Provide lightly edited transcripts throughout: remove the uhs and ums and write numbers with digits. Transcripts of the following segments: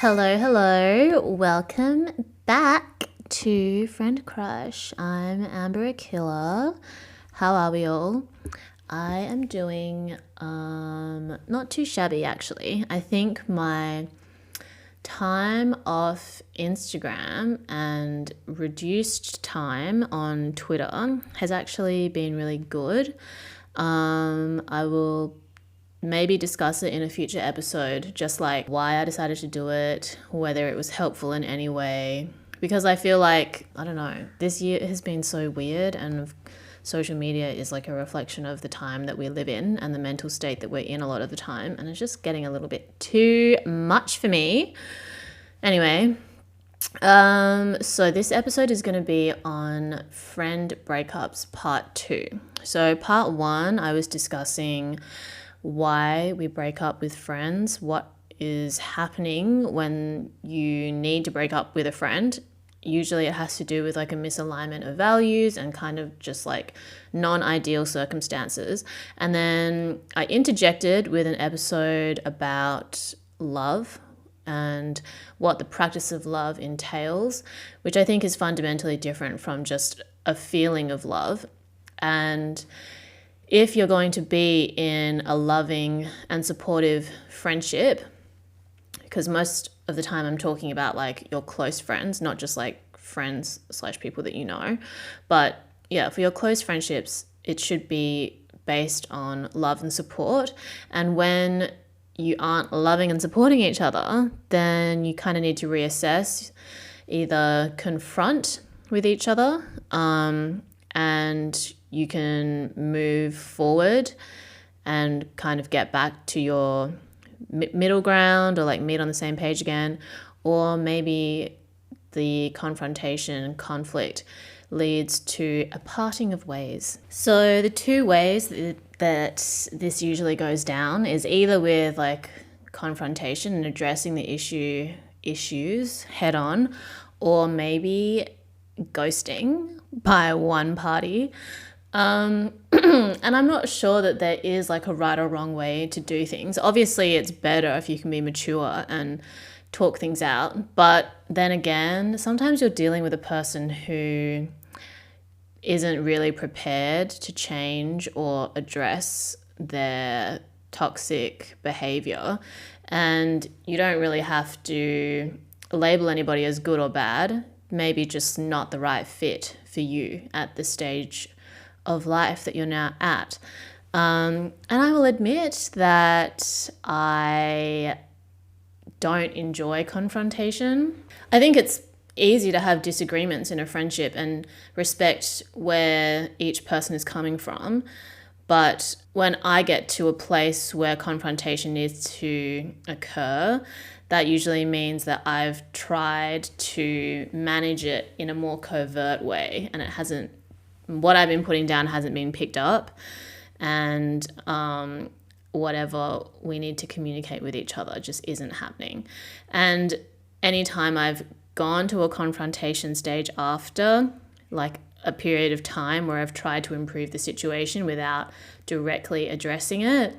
Hello. Welcome back to Friend Crush. I'm Amber Akilla. How are we all? I am doing not too shabby actually. I think my time off Instagram and reduced time on Twitter has actually been really good. I will maybe discuss it in a future episode, just like why I decided to do it, whether it was helpful in any way. Because I feel like, I don't know, this year has been so weird, and social media is like a reflection of the time that we live in and the mental state that we're in a lot of the time. And it's just getting a little bit too much for me. Anyway, so this episode is going to be on friend breakups part 2. So part 1, I was discussing why we break up with friends, what is happening when you need to break up with a friend. Usually it has to do with like a misalignment of values and kind of just like non-ideal circumstances. And then I interjected with an episode about love and what the practice of love entails, which I think is fundamentally different from just a feeling of love. And if you're going to be in a loving and supportive friendship, because most of the time I'm talking about like your close friends, not just like friends / people that you know, but yeah, for your close friendships, it should be based on love and support. And when you aren't loving and supporting each other, then you kind of need to reassess, either confront with each other, and you can move forward and kind of get back to your middle ground or like meet on the same page again. Or maybe the confrontation and conflict leads to a parting of ways. So the two ways that this usually goes down is either with like confrontation and addressing the issues head on, or maybe ghosting by one party. And I'm not sure that there is like a right or wrong way to do things. Obviously, it's better if you can be mature and talk things out. But then again, sometimes you're dealing with a person who isn't really prepared to change or address their toxic behavior. And you don't really have to label anybody as good or bad, maybe just not the right fit for you at the stage of life that you're now at. And I will admit that I don't enjoy confrontation. I think it's easy to have disagreements in a friendship and respect where each person is coming from. But when I get to a place where confrontation needs to occur, that usually means that I've tried to manage it in a more covert way, and what I've been putting down hasn't been picked up, and whatever we need to communicate with each other just isn't happening. And anytime I've gone to a confrontation stage after like a period of time where I've tried to improve the situation without directly addressing it,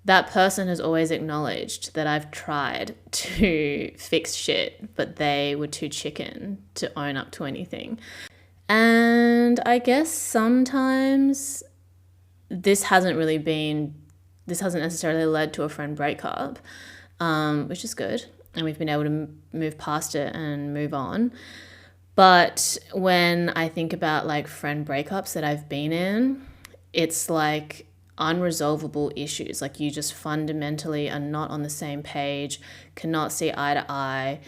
that person has always acknowledged that I've tried to fix shit, but they were too chicken to own up to anything. And I guess sometimes this hasn't necessarily led to a friend breakup, which is good. And we've been able to move past it and move on. But when I think about like friend breakups that I've been in, it's like unresolvable issues. Like you just fundamentally are not on the same page, cannot see eye to eye.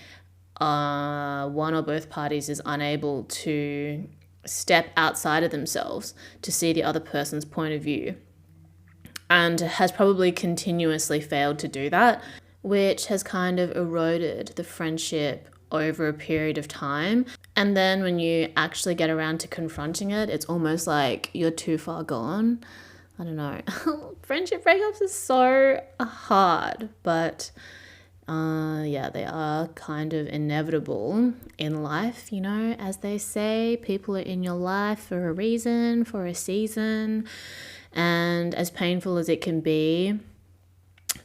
One or both parties is unable to step outside of themselves to see the other person's point of view, and has probably continuously failed to do that, which has kind of eroded the friendship over a period of time. And then when you actually get around to confronting it, it's almost like you're too far gone. I don't know. Friendship breakups are so hard, but yeah, they are kind of inevitable in life, you know, as they say, people are in your life for a reason, for a season, and as painful as it can be,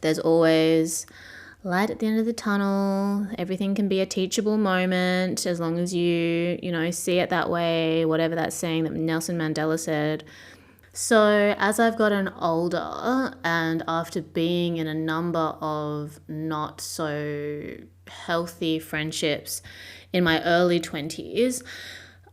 there's always light at the end of the tunnel. Everything can be a teachable moment as long as you know, see it that way, whatever that saying that Nelson Mandela said. So as I've gotten older and after being in a number of not so healthy friendships in my early 20s,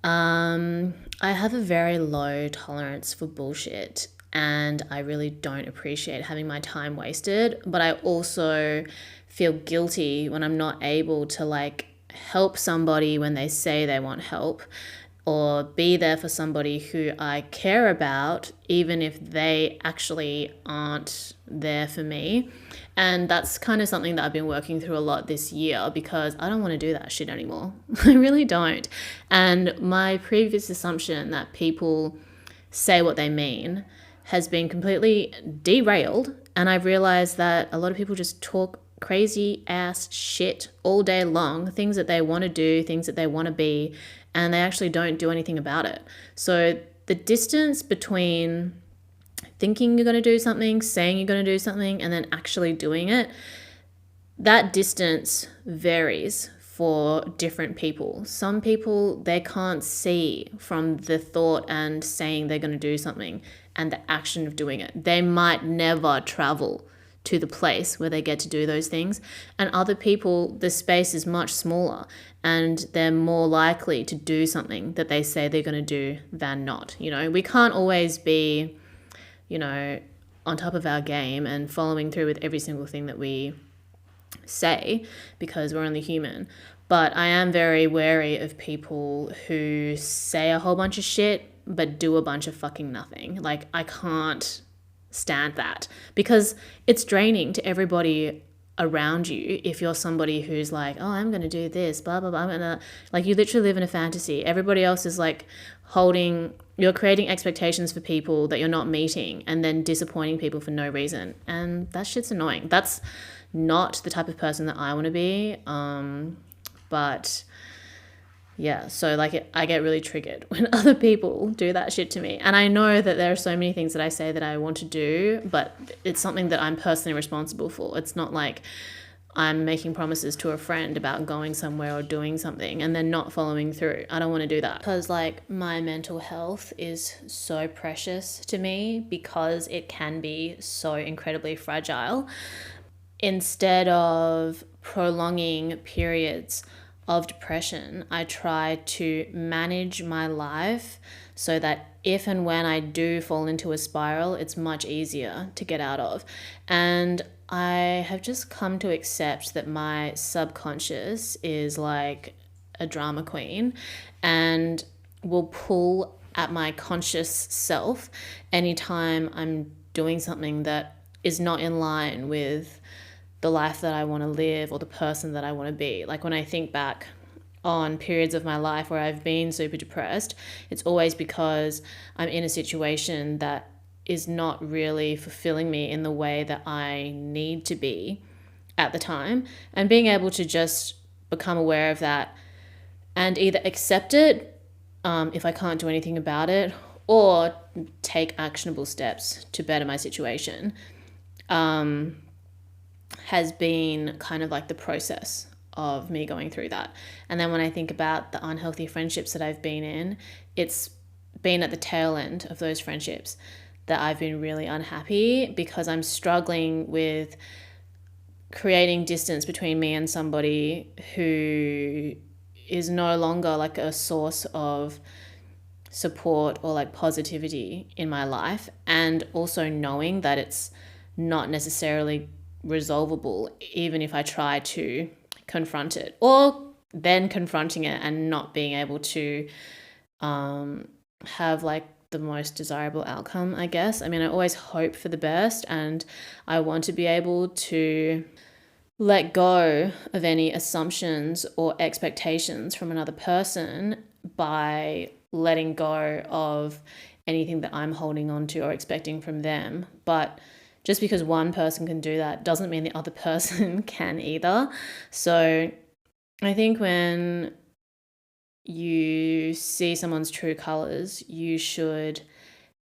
I have a very low tolerance for bullshit, and I really don't appreciate having my time wasted. But I also feel guilty when I'm not able to like help somebody when they say they want help, or be there for somebody who I care about, even if they actually aren't there for me. And that's kind of something that I've been working through a lot this year, because I don't want to do that shit anymore. I really don't. And my previous assumption that people say what they mean has been completely derailed. And I've realized that a lot of people just talk crazy ass shit all day long, things that they want to do, things that they want to be, and they actually don't do anything about it. So the distance between thinking you're going to do something, saying you're going to do something, and then actually doing it, that distance varies for different people. Some people, they can't see from the thought and saying they're going to do something and the action of doing it. They might never travel to the place where they get to do those things. And other people, the space is much smaller and they're more likely to do something that they say they're going to do than not. You know, we can't always be, you know, on top of our game and following through with every single thing that we say, because we're only human. But I am very wary of people who say a whole bunch of shit but do a bunch of fucking nothing. Like, I can't stand that, because it's draining to everybody around you if you're somebody who's like, oh, I'm going to do this, blah, blah, blah. I'm gonna, like, you literally live in a fantasy. Everybody else is like you're creating expectations for people that you're not meeting and then disappointing people for no reason. And that shit's annoying. That's not the type of person that I want to be. But yeah, so like I get really triggered when other people do that shit to me. And I know that there are so many things that I say that I want to do, but it's something that I'm personally responsible for. It's not like I'm making promises to a friend about going somewhere or doing something and then not following through. I don't want to do that, because like my mental health is so precious to me, because it can be so incredibly fragile. Instead of prolonging periods of depression, I try to manage my life so that if and when I do fall into a spiral, it's much easier to get out of. And I have just come to accept that my subconscious is like a drama queen and will pull at my conscious self anytime I'm doing something that is not in line with the life that I want to live or the person that I want to be. Like, when I think back on periods of my life where I've been super depressed, it's always because I'm in a situation that is not really fulfilling me in the way that I need to be at the time. And being able to just become aware of that and either accept it if I can't do anything about it, or take actionable steps to better my situation, has been kind of like the process of me going through that. And then when I think about the unhealthy friendships that I've been in, it's been at the tail end of those friendships that I've been really unhappy, because I'm struggling with creating distance between me and somebody who is no longer like a source of support or like positivity in my life, and also knowing that it's not necessarily resolvable even if I try to confront it, or then confronting it and not being able to have like the most desirable outcome, I guess. I mean, I always hope for the best, and I want to be able to let go of any assumptions or expectations from another person by letting go of anything that I'm holding on to or expecting from them. But just because one person can do that doesn't mean the other person can either. So I think when you see someone's true colors, you should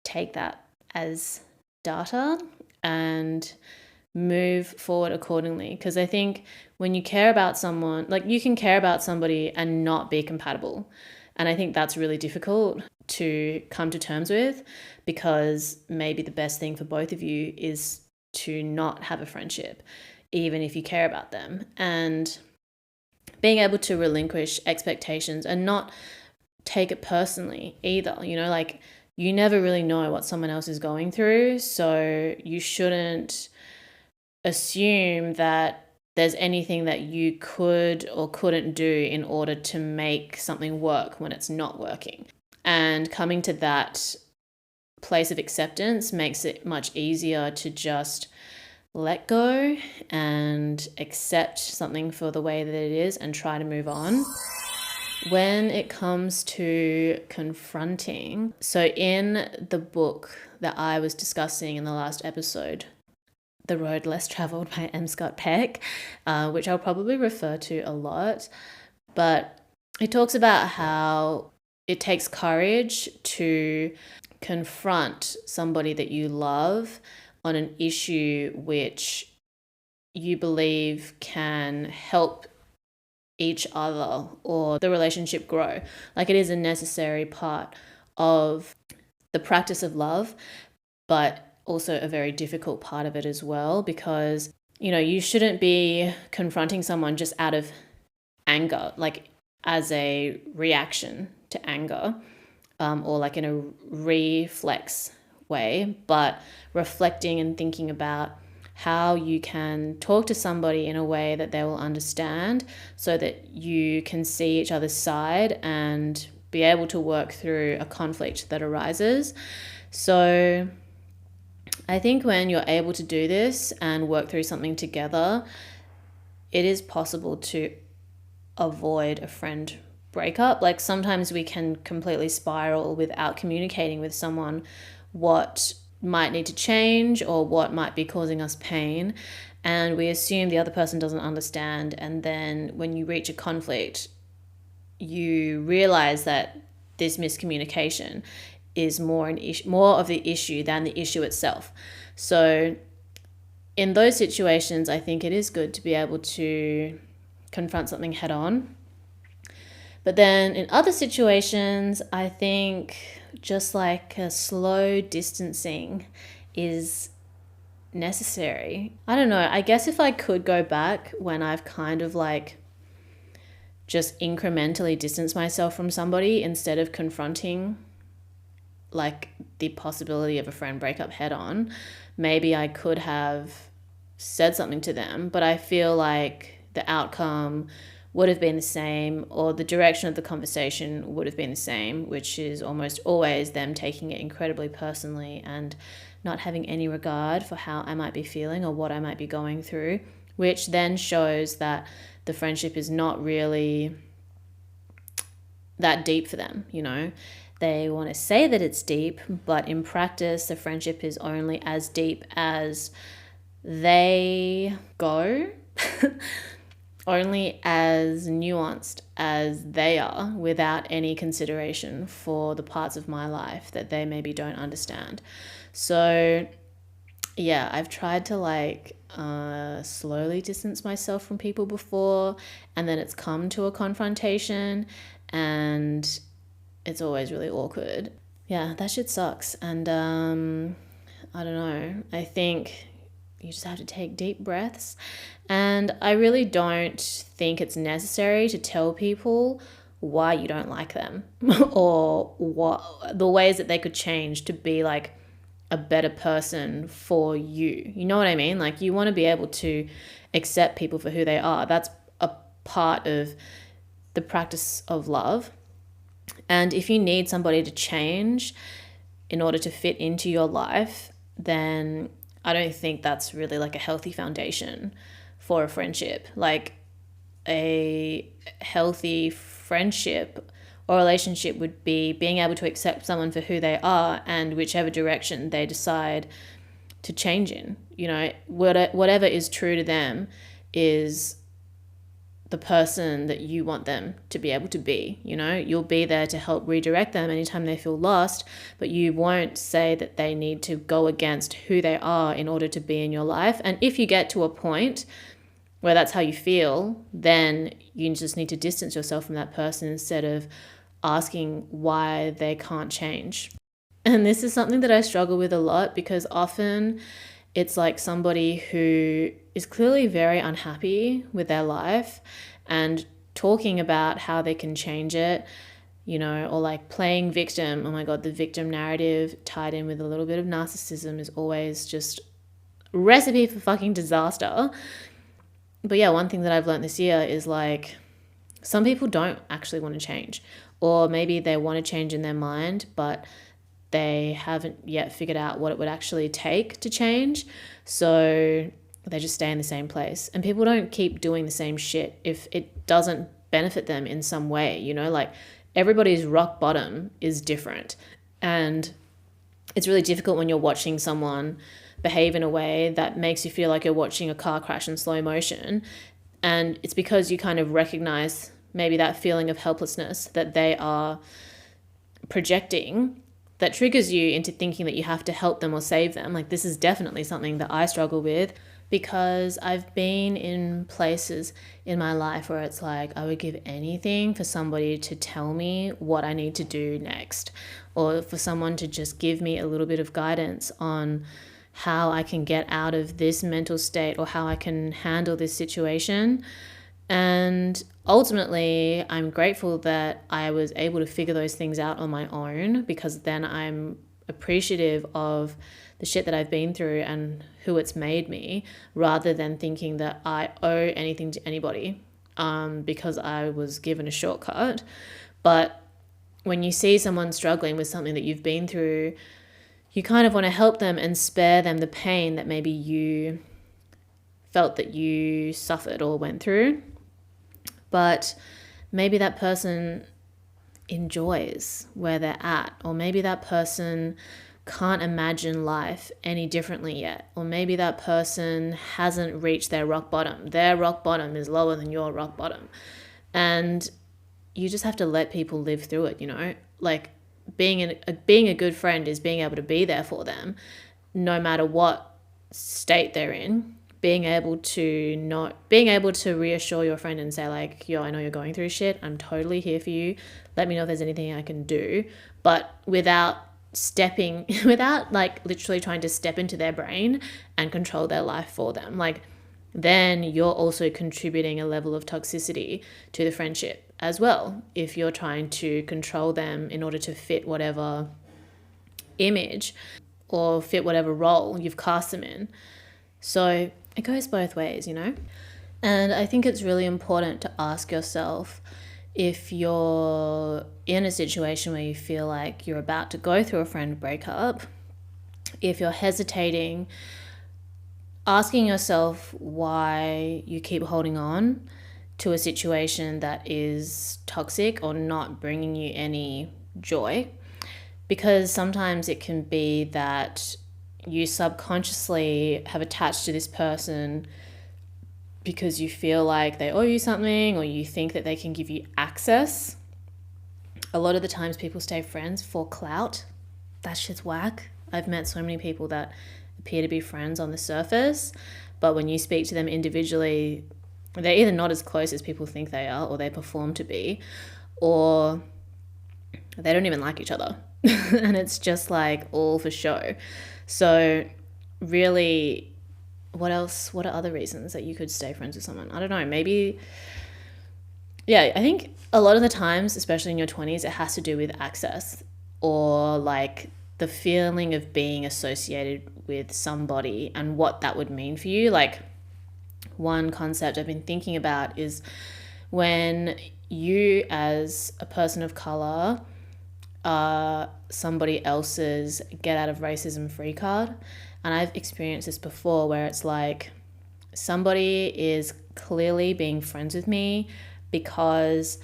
take that as data and move forward accordingly. Because I think when you care about someone, like you can care about somebody and not be compatible. And I think that's really difficult to come to terms with, because maybe the best thing for both of you is to not have a friendship, even if you care about them. And being able to relinquish expectations and not take it personally either, like you never really know what someone else is going through. So you shouldn't assume that there's anything that you could or couldn't do in order to make something work when it's not working. And coming to that place of acceptance makes it much easier to just let go and accept something for the way that it is and try to move on. When it comes to confronting, so in the book that I was discussing in the last episode, The Road Less Traveled by M. Scott Peck, which I'll probably refer to a lot, but it talks about how it takes courage to confront somebody that you love on an issue which you believe can help each other or the relationship grow. Like, it is a necessary part of the practice of love, but also a very difficult part of it as well, because you shouldn't be confronting someone just out of anger, like as a reaction to anger, or like in a reflex way, but reflecting and thinking about how you can talk to somebody in a way that they will understand, so that you can see each other's side and be able to work through a conflict that arises. So I think when you're able to do this and work through something together, it is possible to avoid a friend breakup. Like, sometimes we can completely spiral without communicating with someone what might need to change or what might be causing us pain, and we assume the other person doesn't understand. And then when you reach a conflict, you realize that this miscommunication is more of the issue than the issue itself. So in those situations, I think it is good to be able to confront something head on. But then in other situations, I think just like a slow distancing is necessary. I don't know. I guess if I could go back when I've kind of like just incrementally distanced myself from somebody instead of confronting like the possibility of a friend breakup head on, maybe I could have said something to them, but I feel like the outcome would have been the same, or the direction of the conversation would have been the same, which is almost always them taking it incredibly personally and not having any regard for how I might be feeling or what I might be going through, which then shows that the friendship is not really that deep for them. They want to say that it's deep, but in practice, the friendship is only as deep as they go. Only as nuanced as they are, without any consideration for the parts of my life that they maybe don't understand. So yeah, I've tried to slowly distance myself from people before, and then it's come to a confrontation and it's always really awkward. Yeah, that shit sucks. And I don't know, I think you just have to take deep breaths. And I really don't think it's necessary to tell people why you don't like them or what the ways that they could change to be like a better person for you. You know what I mean? Like, you want to be able to accept people for who they are. That's a part of the practice of love. And if you need somebody to change in order to fit into your life, then I don't think that's really like a healthy foundation for a friendship. Like, a healthy friendship or relationship would be being able to accept someone for who they are, and whichever direction they decide to change in, whatever is true to them is the person that you want them to be able to be. You know, you'll be there to help redirect them anytime they feel lost, but you won't say that they need to go against who they are in order to be in your life. And if you get to a point where that's how you feel, then you just need to distance yourself from that person instead of asking why they can't change. And this is something that I struggle with a lot, because often it's like somebody who is clearly very unhappy with their life and talking about how they can change it, you know, or like playing victim. Oh my God, the victim narrative tied in with a little bit of narcissism is always just a recipe for fucking disaster. But yeah, one thing that I've learned this year is like, some people don't actually want to change, or maybe they want to change in their mind, but they haven't yet figured out what it would actually take to change. So they just stay in the same place. And people don't keep doing the same shit if it doesn't benefit them in some way, you know, like everybody's rock bottom is different. And it's really difficult when you're watching someone behave in a way that makes you feel like you're watching a car crash in slow motion. And it's because you kind of recognize maybe that feeling of helplessness that they are projecting that triggers you into thinking that you have to help them or save them. Like, this is definitely something that I struggle with, because I've been in places in my life where it's like I would give anything for somebody to tell me what I need to do next, or for someone to just give me a little bit of guidance on how I can get out of this mental state or how I can handle this situation. And ultimately, I'm grateful that I was able to figure those things out on my own, because then I'm appreciative of the shit that I've been through and who it's made me, rather than thinking that I owe anything to anybody because I was given a shortcut. But when you see someone struggling with something that you've been through, you kind of want to help them and spare them the pain that maybe you felt that you suffered or went through. But maybe that person enjoys where they're at, or maybe that person can't imagine life any differently yet, or maybe that person hasn't reached their rock bottom. Their rock bottom is lower than your rock bottom. And you just have to let people live through it, you know? Like, being a good friend is being able to be there for them no matter what state they're in. Being able to reassure your friend and say like, yo, I know you're going through shit. I'm totally here for you. Let me know if there's anything I can do. But without like literally trying to step into their brain and control their life for them. Like, then you're also contributing a level of toxicity to the friendship as well, if you're trying to control them in order to fit whatever image or fit whatever role you've cast them in. So it goes both ways, you know? And I think it's really important to ask yourself, if you're in a situation where you feel like you're about to go through a friend breakup, if you're hesitating, asking yourself why you keep holding on to a situation that is toxic or not bringing you any joy. Because sometimes it can be that you subconsciously have attached to this person because you feel like they owe you something, or you think that they can give you access. A lot of the times people stay friends for clout. That shit's whack. I've met so many people that appear to be friends on the surface, but when you speak to them individually, they're either not as close as people think they are, or they perform to be, or they don't even like each other. And it's just like all for show. So really, what else? What are other reasons that you could stay friends with someone? I don't know. Maybe, yeah, I think a lot of the times, especially in your 20s, it has to do with access, or like the feeling of being associated with somebody and what that would mean for you. Like, one concept I've been thinking about is when you, as a person of color, are somebody else's get out of racism free card. And I've experienced this before, where it's like somebody is clearly being friends with me because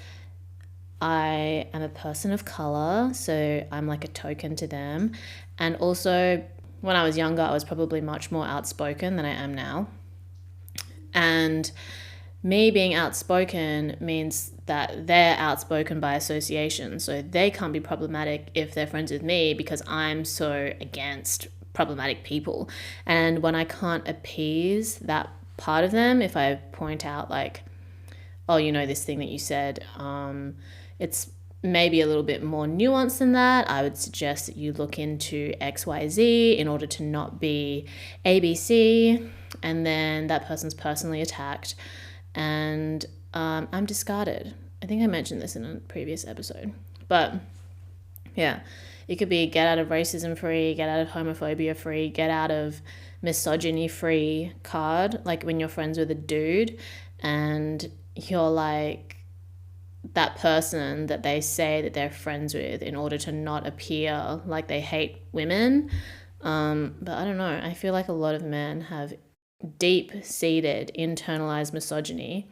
I am a person of color, so I'm like a token to them. And also, when I was younger, I was probably much more outspoken than I am now. And Me being outspoken means that they're outspoken by association. So they can't be problematic if they're friends with me because I'm so against problematic people. And when I can't appease that part of them, if I point out, like, oh, this thing that you said, it's maybe a little bit more nuanced than that, I would suggest that you look into XYZ in order to not be ABC. And then that person's personally attacked and I'm discarded. I think I mentioned this in a previous episode. But yeah, it could be get out of racism free, get out of homophobia free, get out of misogyny free card. Like when you're friends with a dude and you're like that person that they say that they're friends with in order to not appear like they hate women. But I don't know. I feel like a lot of men have deep-seated internalized misogyny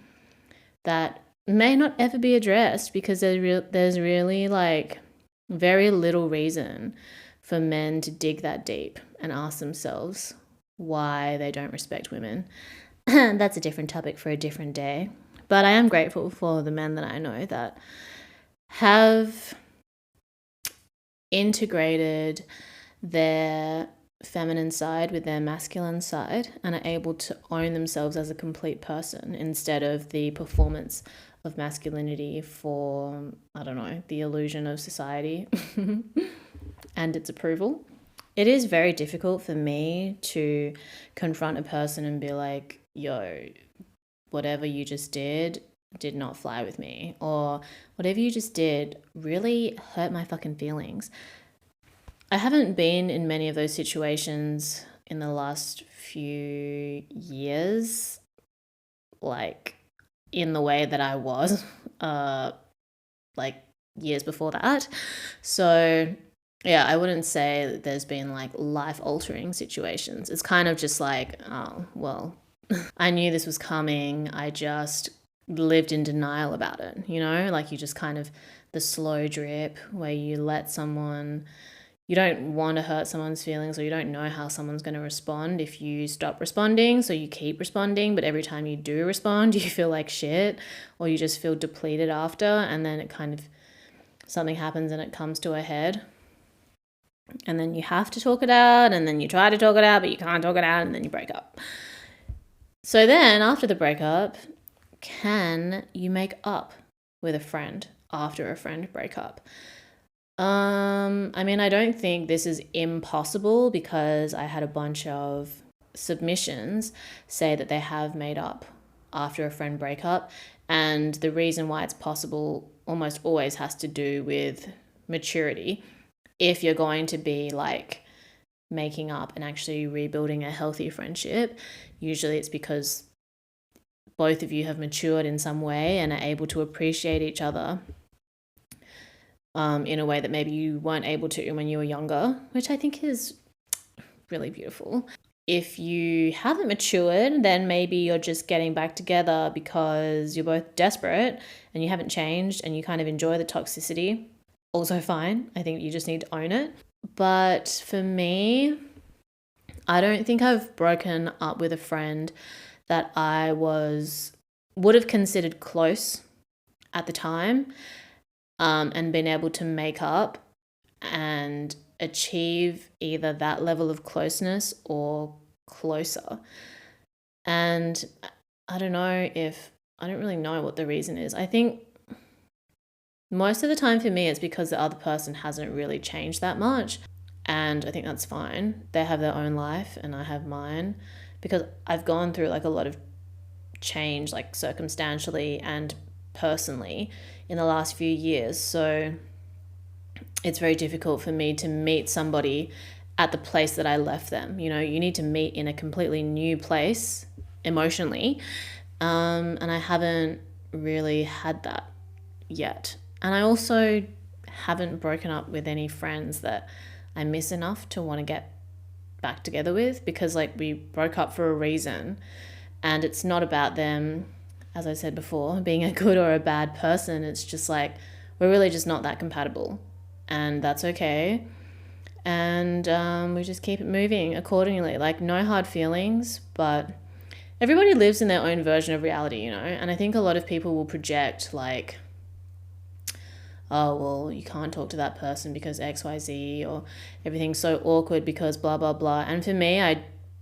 that may not ever be addressed because there's really like very little reason for men to dig that deep and ask themselves why they don't respect women. That's a different topic for a different day. But I am grateful for the men that I know that have integrated their feminine side with their masculine side and are able to own themselves as a complete person instead of the performance of masculinity for, I don't know, the illusion of society and its approval. It is very difficult for me to confront a person and be like, yo, whatever you just did not fly with me, or whatever you just did really hurt my fucking feelings. I haven't been in many of those situations in the last few years, like in the way that I was, like years before that. So yeah, I wouldn't say that there's been like life-altering situations. It's kind of just like, oh, well, I knew this was coming. I just lived in denial about it, like you just kind of the slow drip where you let someone, you don't want to hurt someone's feelings or you don't know how someone's going to respond if you stop responding. So you keep responding, but every time you do respond, you feel like shit or you just feel depleted after. And then it kind of, something happens and it comes to a head. And then you have to talk it out and then you try to talk it out, but you can't talk it out and then you break up. So then after the breakup, can you make up with a friend after a friend breakup? I mean, I don't think this is impossible because I had a bunch of submissions say that they have made up after a friend breakup. And the reason why it's possible almost always has to do with maturity. If you're going to be like making up and actually rebuilding a healthy friendship, usually it's because both of you have matured in some way and are able to appreciate each other in a way that maybe you weren't able to when you were younger, which I think is really beautiful. If you haven't matured, then maybe you're just getting back together because you're both desperate and you haven't changed and you kind of enjoy the toxicity. Also fine. I think you just need to own it. But for me, I don't think I've broken up with a friend that I would have considered close at the time, and been able to make up and achieve either that level of closeness or closer. And I don't really know what the reason is. I think most of the time for me, it's because the other person hasn't really changed that much. And I think that's fine. They have their own life and I have mine, because I've gone through like a lot of change, like circumstantially and personally in the last few years. So it's very difficult for me to meet somebody at the place that I left them. You need to meet in a completely new place emotionally. And I haven't really had that yet. And I also haven't broken up with any friends that I miss enough to want to get back together with, because like we broke up for a reason and it's not about them, as I said before, being a good or a bad person. It's just like we're really just not that compatible, and that's okay. And we just keep it moving accordingly. Like no hard feelings, but everybody lives in their own version of reality, you know? And I think a lot of people will project like, oh, well, you can't talk to that person because XYZ, or everything's so awkward because blah, blah, blah. And for me,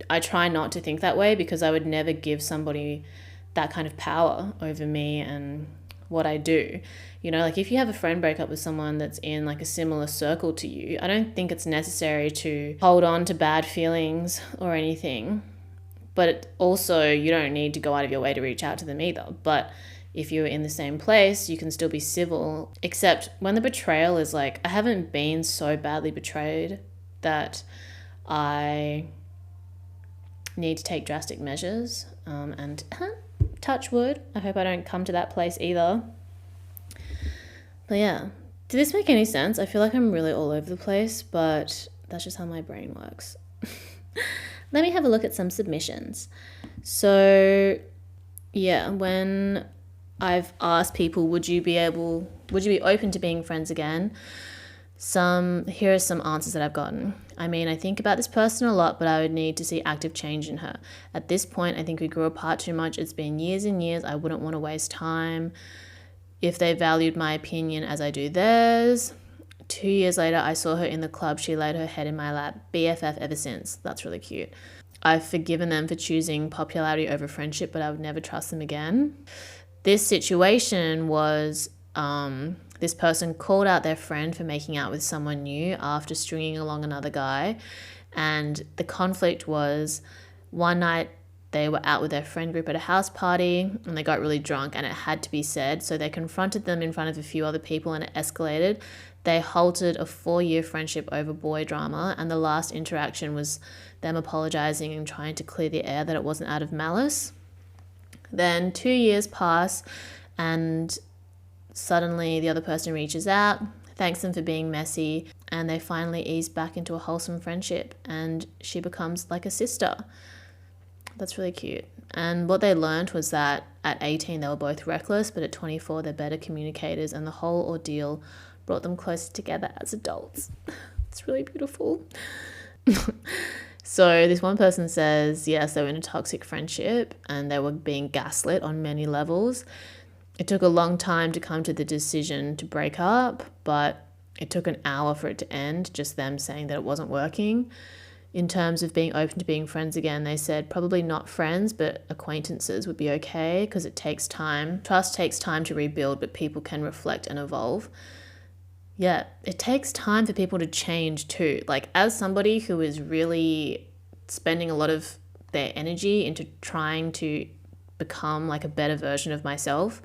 I try not to think that way, because I would never give somebody that kind of power over me and what I do. You know, like if you have a friend break up with someone that's in like a similar circle to you, I don't think it's necessary to hold on to bad feelings or anything. But also, you don't need to go out of your way to reach out to them either. But if you're in the same place, you can still be civil, except when the betrayal is like, I haven't been so badly betrayed that I need to take drastic measures. And touch wood, I hope I don't come to that place either. But yeah, did this make any sense? I feel like I'm really all over the place, but that's just how my brain works. Let me have a look at some submissions. So yeah, when I've asked people, would you be open to being friends again? Here are some answers that I've gotten. I mean, I think about this person a lot, but I would need to see active change in her. At this point, I think we grew apart too much. It's been years and years. I wouldn't want to waste time if they valued my opinion as I do theirs. 2 years later, I saw her in the club. She laid her head in my lap. BFF ever since. That's really cute. I've forgiven them for choosing popularity over friendship, but I would never trust them again. This situation was this person called out their friend for making out with someone new after stringing along another guy. And the conflict was, one night they were out with their friend group at a house party and they got really drunk and it had to be said. So they confronted them in front of a few other people and it escalated. They halted a 4-year friendship over boy drama, and the last interaction was them apologizing and trying to clear the air that it wasn't out of malice. Then 2 years pass and suddenly the other person reaches out, thanks them for being messy, and they finally ease back into a wholesome friendship and she becomes like a sister. That's really cute. And what they learned was that at 18 they were both reckless, but at 24 they're better communicators, and the whole ordeal brought them closer together as adults. It's really beautiful. So this one person says, yes, they were in a toxic friendship and they were being gaslit on many levels. It took a long time to come to the decision to break up, but it took an hour for it to end, just them saying that it wasn't working. In terms of being open to being friends again, they said probably not friends, but acquaintances would be okay, because it takes time. Trust takes time to rebuild, but people can reflect and evolve. Yeah, it takes time for people to change too. Like, as somebody who is really spending a lot of their energy into trying to become like a better version of myself,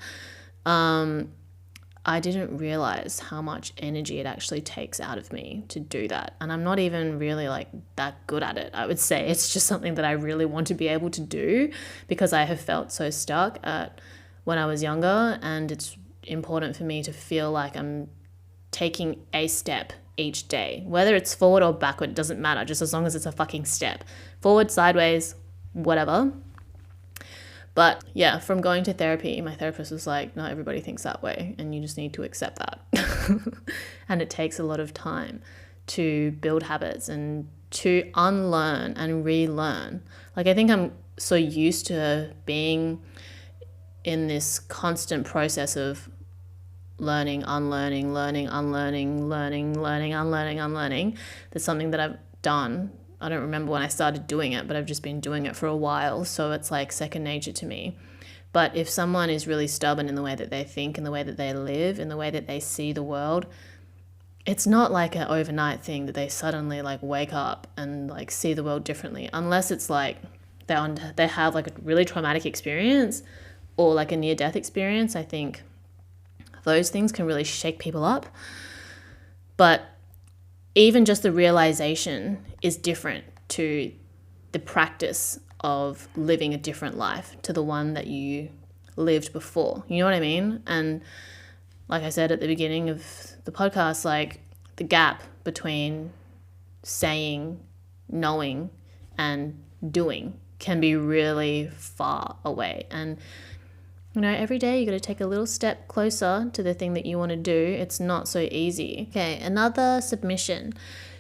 I didn't realize how much energy it actually takes out of me to do that. And I'm not even really like that good at it. I would say it's just something that I really want to be able to do, because I have felt so stuck when I was younger, and it's important for me to feel like I'm taking a step each day, whether it's forward or backward, it doesn't matter, just as long as it's a fucking step, forward, sideways, whatever. But yeah, from going to therapy, my therapist was like, not everybody thinks that way, and you just need to accept that. And it takes a lot of time to build habits and to unlearn and relearn. Like, I think I'm so used to being in this constant process of learning, unlearning, learning, unlearning, learning, unlearning. That's something that I've done. I don't remember when I started doing it, but I've just been doing it for a while. So it's like second nature to me. But if someone is really stubborn in the way that they think, in the way that they live, in the way that they see the world, it's not like an overnight thing that they suddenly like wake up and like see the world differently, unless it's like they have like a really traumatic experience or like a near-death experience. I think those things can really shake people up. But even just the realization is different to the practice of living a different life to the one that you lived before. You know what I mean? And like I said at the beginning of the podcast, like the gap between saying, knowing, and doing can be really far away. And you know, every day you got to take a little step closer to the thing that you want to do. It's not so easy. Okay, another submission.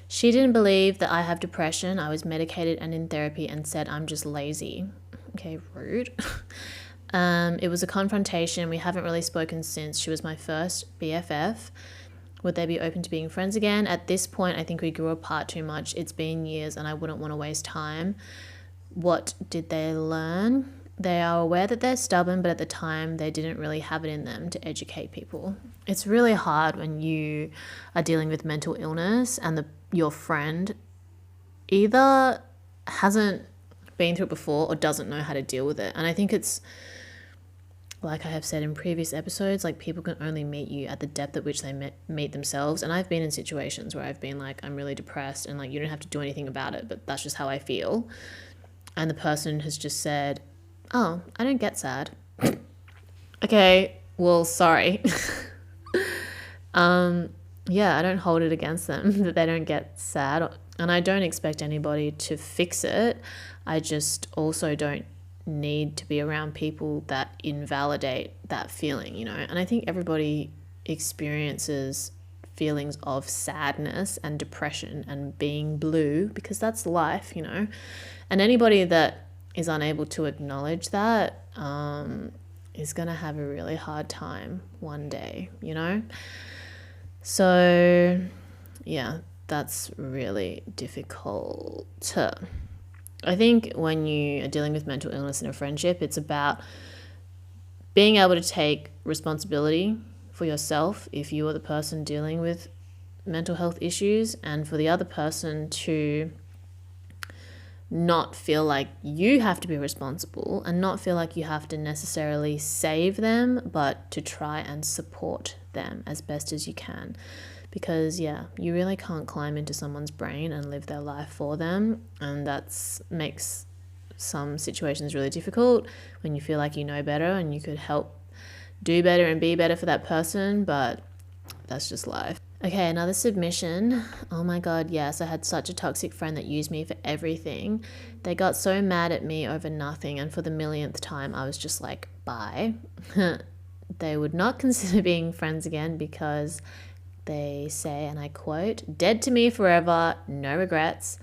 She didn't believe that I have depression. I was medicated and in therapy and said I'm just lazy. Okay, rude. It was a confrontation. We haven't really spoken since. She was my first BFF. Would they be open to being friends again? At this point, I think we grew apart too much. It's been years and I wouldn't want to waste time. What did they learn? They are aware that they're stubborn, but at the time they didn't really have it in them to educate people. It's really hard when you are dealing with mental illness and your friend either hasn't been through it before or doesn't know how to deal with it. And I think it's, like I have said in previous episodes, like people can only meet you at the depth at which they meet themselves. And I've been in situations where I've been like, I'm really depressed and like you don't have to do anything about it, but that's just how I feel. And the person has just said, oh, I don't get sad. Okay, well, sorry. Yeah, I don't hold it against them that they don't get sad. And I don't expect anybody to fix it. I just also don't need to be around people that invalidate that feeling, you know. And I think everybody experiences feelings of sadness and depression and being blue because that's life, you know. And anybody that is unable to acknowledge that is going to have a really hard time one day, you know. So yeah, that's really difficult. I think when you are dealing with mental illness in a friendship, it's about being able to take responsibility for yourself if you are the person dealing with mental health issues, and for the other person to not feel like you have to be responsible and not feel like you have to necessarily save them, but to try and support them as best as you can. Because yeah, you really can't climb into someone's brain and live their life for them, and that makes some situations really difficult when you feel like you know better and you could help do better and be better for that person, but that's just life. Okay, another submission. Oh my god, yes, I had such a toxic friend that used me for everything. They got so mad at me over nothing, and for the millionth time I was just like, bye. They would not consider being friends again because they say, and I quote, dead to me forever, no regrets.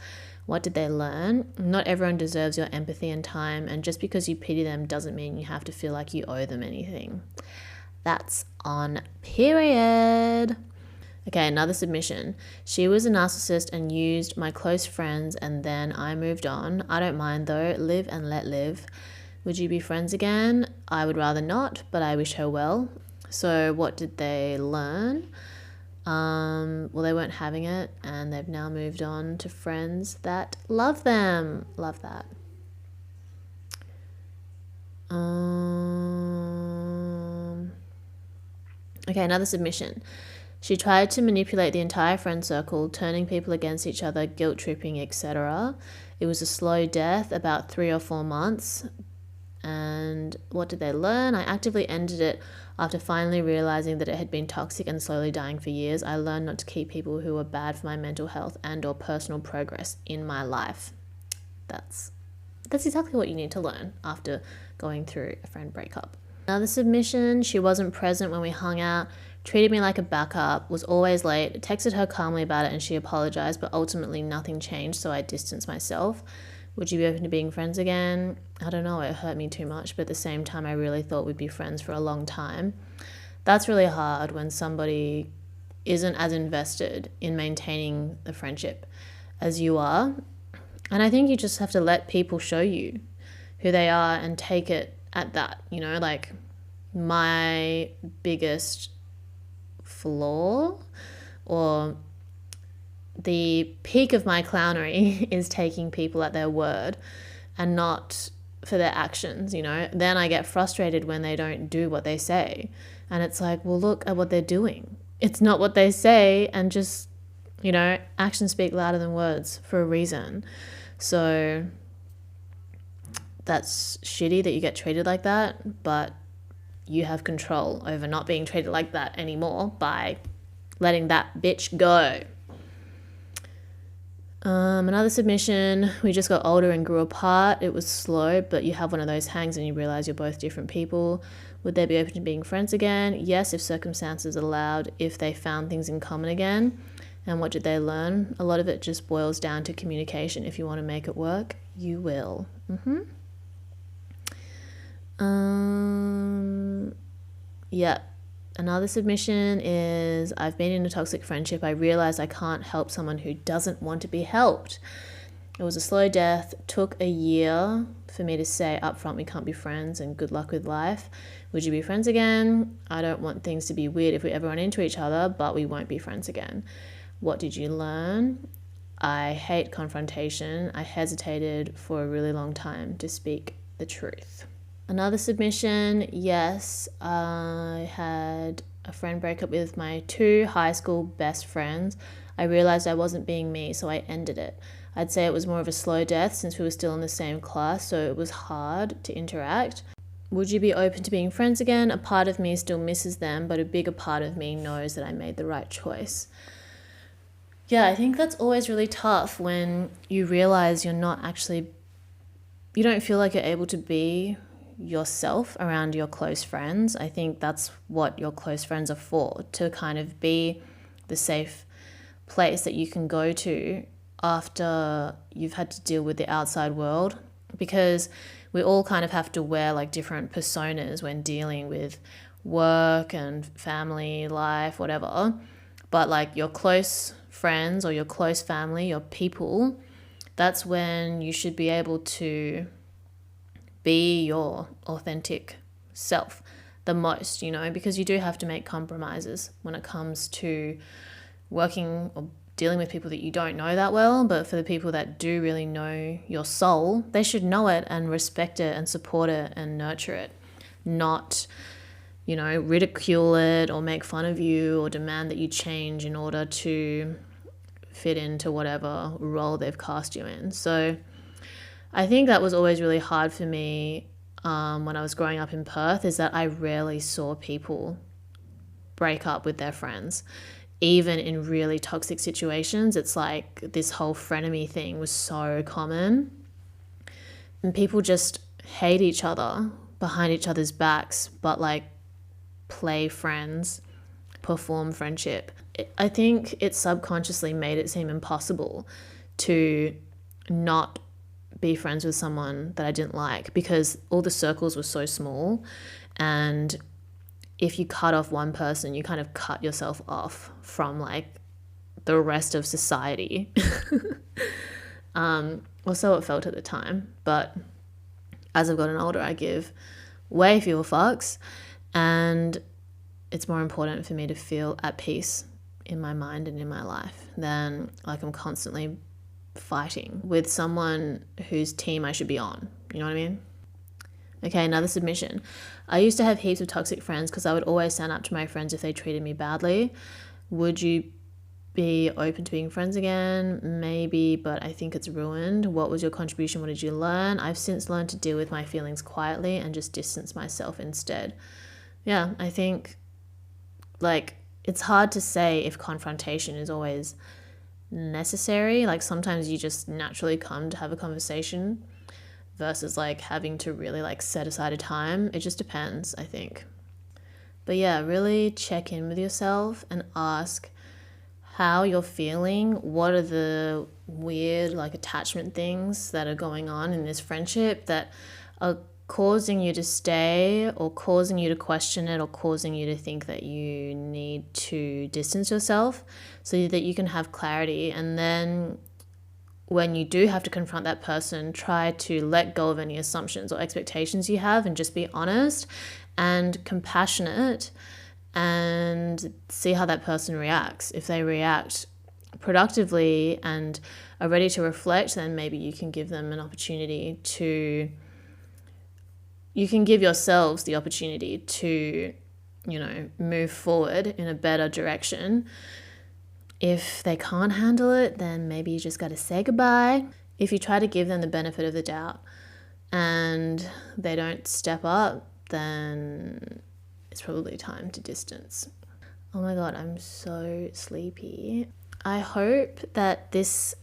What did they learn? Not everyone deserves your empathy and time, and just because you pity them doesn't mean you have to feel like you owe them anything. That's on period. Okay, another submission. She was a narcissist and used my close friends, and then I moved on. I don't mind though, live and let live. Would you be friends again? I would rather not, but I wish her well. So what did they learn? Well, they weren't having it and they've now moved on to friends that love them. Love that. Okay, another submission. She tried to manipulate the entire friend circle, turning people against each other, guilt tripping, etc. It was a slow death, about 3 or 4 months. And what did they learn? I actively ended it after finally realizing that it had been toxic and slowly dying for years. I learned not to keep people who were bad for my mental health and or personal progress in my life. That's exactly what you need to learn after going through a friend breakup. Another submission. She wasn't present when we hung out, treated me like a backup, was always late, texted her calmly about it and she apologized, but ultimately nothing changed, so I distanced myself. Would you be open to being friends again? I don't know, it hurt me too much, but at the same time I really thought we'd be friends for a long time. That's really hard when somebody isn't as invested in maintaining the friendship as you are. And I think you just have to let people show you who they are and take it at that, you know, like my biggest flaw or the peak of my clownery is taking people at their word and not for their actions, you know. Then I get frustrated when they don't do what they say. And it's like, well, look at what they're doing. It's not what they say, and just, you know, actions speak louder than words for a reason. So that's shitty that you get treated like that, but you have control over not being treated like that anymore by letting that bitch go. Another submission. We just got older and grew apart. It was slow, but you have one of those hangs and you realize you're both different people. Would they be open to being friends again? Yes, if circumstances allowed, if they found things in common again. And what did they learn? A lot of it just boils down to communication. If you want to make it work, you will. Yeah. Another submission is I've been in a toxic friendship. I realized I can't help someone who doesn't want to be helped. It was a slow death. It took a year for me to say up front we can't be friends and good luck with life. Would you be friends again? I don't want things to be weird if we ever run into each other, but we won't be friends again. What did you learn? I hate confrontation. I hesitated for a really long time to speak the truth. Another submission, yes, I had a friend break up with my 2 high school best friends. I realized I wasn't being me, so I ended it. I'd say it was more of a slow death since we were still in the same class, so it was hard to interact. Would you be open to being friends again? A part of me still misses them, but a bigger part of me knows that I made the right choice. Yeah, I think that's always really tough when you realize you don't feel like you're able to be yourself around your close friends. I think that's what your close friends are for, to kind of be the safe place that you can go to after you've had to deal with the outside world, because we all kind of have to wear like different personas when dealing with work and family life, whatever. But like your close friends or your close family, your people, that's when you should be able to be your authentic self the most, because you do have to make compromises when it comes to working or dealing with people that you don't know that well. But for the people that do really know your soul, they should know it and respect it and support it and nurture it, not, ridicule it or make fun of you or demand that you change in order to fit into whatever role they've cast you in. So I think that was always really hard for me when I was growing up in Perth, is that I rarely saw people break up with their friends. Even in really toxic situations, it's like this whole frenemy thing was so common. And people just hate each other behind each other's backs, but like play friends, perform friendship. I think it subconsciously made it seem impossible to not be friends with someone that I didn't like, because all the circles were so small, and if you cut off one person, you kind of cut yourself off from like the rest of society. Or so it felt at the time, but as I've gotten older, I give way fewer fucks, and it's more important for me to feel at peace in my mind and in my life than like I'm constantly fighting with someone whose team I should be on. You know what I mean? Okay, another submission. I used to have heaps of toxic friends because I would always stand up to my friends if they treated me badly. Would you be open to being friends again? Maybe, but I think it's ruined. What was your contribution? What did you learn? I've since learned to deal with my feelings quietly and just distance myself instead. Yeah, I think like it's hard to say if confrontation is always necessary. Like sometimes you just naturally come to have a conversation versus like having to really like set aside a time. It just depends, I think. But yeah, really check in with yourself and ask how you're feeling. What are the weird like attachment things that are going on in this friendship that are causing you to stay, or causing you to question it, or causing you to think that you need to distance yourself, so that you can have clarity. And then when you do have to confront that person, try to let go of any assumptions or expectations you have and just be honest and compassionate, and see how that person reacts. If they react productively and are ready to reflect, then maybe you can give them an opportunity to, you can give yourselves the opportunity to, move forward in a better direction. If they can't handle it, then maybe you just got to say goodbye. If you try to give them the benefit of the doubt and they don't step up, then it's probably time to distance. Oh my God, I'm so sleepy. I hope that this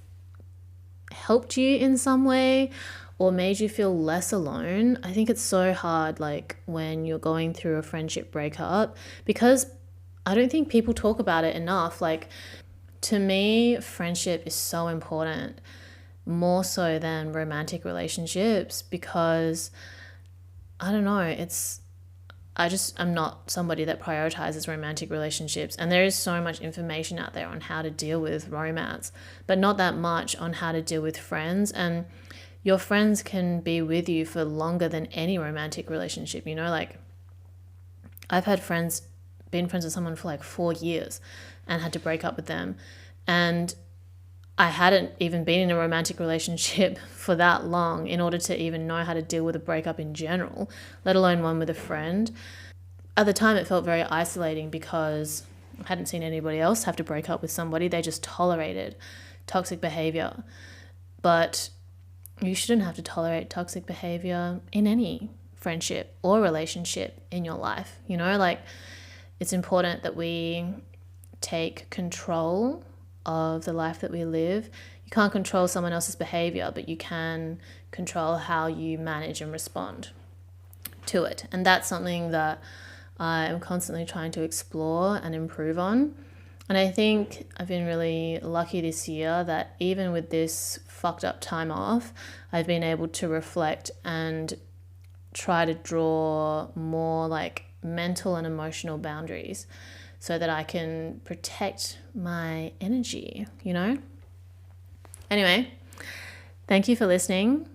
helped you in some way or made you feel less alone. I think it's so hard, like when you're going through a friendship breakup, because I don't think people talk about it enough. Like, to me, friendship is so important, more so than romantic relationships, because I don't know, I'm not somebody that prioritizes romantic relationships. And there is so much information out there on how to deal with romance, but not that much on how to deal with friends. And your friends can be with you for longer than any romantic relationship. Like I've had been friends with someone for like 4 years and had to break up with them. And I hadn't even been in a romantic relationship for that long in order to even know how to deal with a breakup in general, let alone one with a friend. At the time, it felt very isolating because I hadn't seen anybody else have to break up with somebody. They just tolerated toxic behavior. But you shouldn't have to tolerate toxic behavior in any friendship or relationship in your life. Like it's important that we take control of the life that we live. You can't control someone else's behavior, but you can control how you manage and respond to it. And that's something that I am constantly trying to explore and improve on. And I think I've been really lucky this year that even with this fucked up time off, I've been able to reflect and try to draw more like mental and emotional boundaries so that I can protect my energy. Anyway, thank you for listening,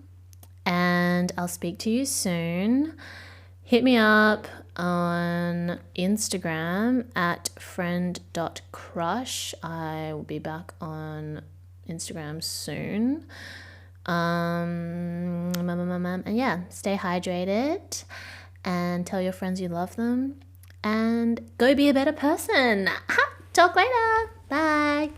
and I'll speak to you soon. Hit me up on Instagram at friend.crush. I will be back on Instagram soon. And yeah, stay hydrated and tell your friends you love them and go be a better person. Talk later. Bye.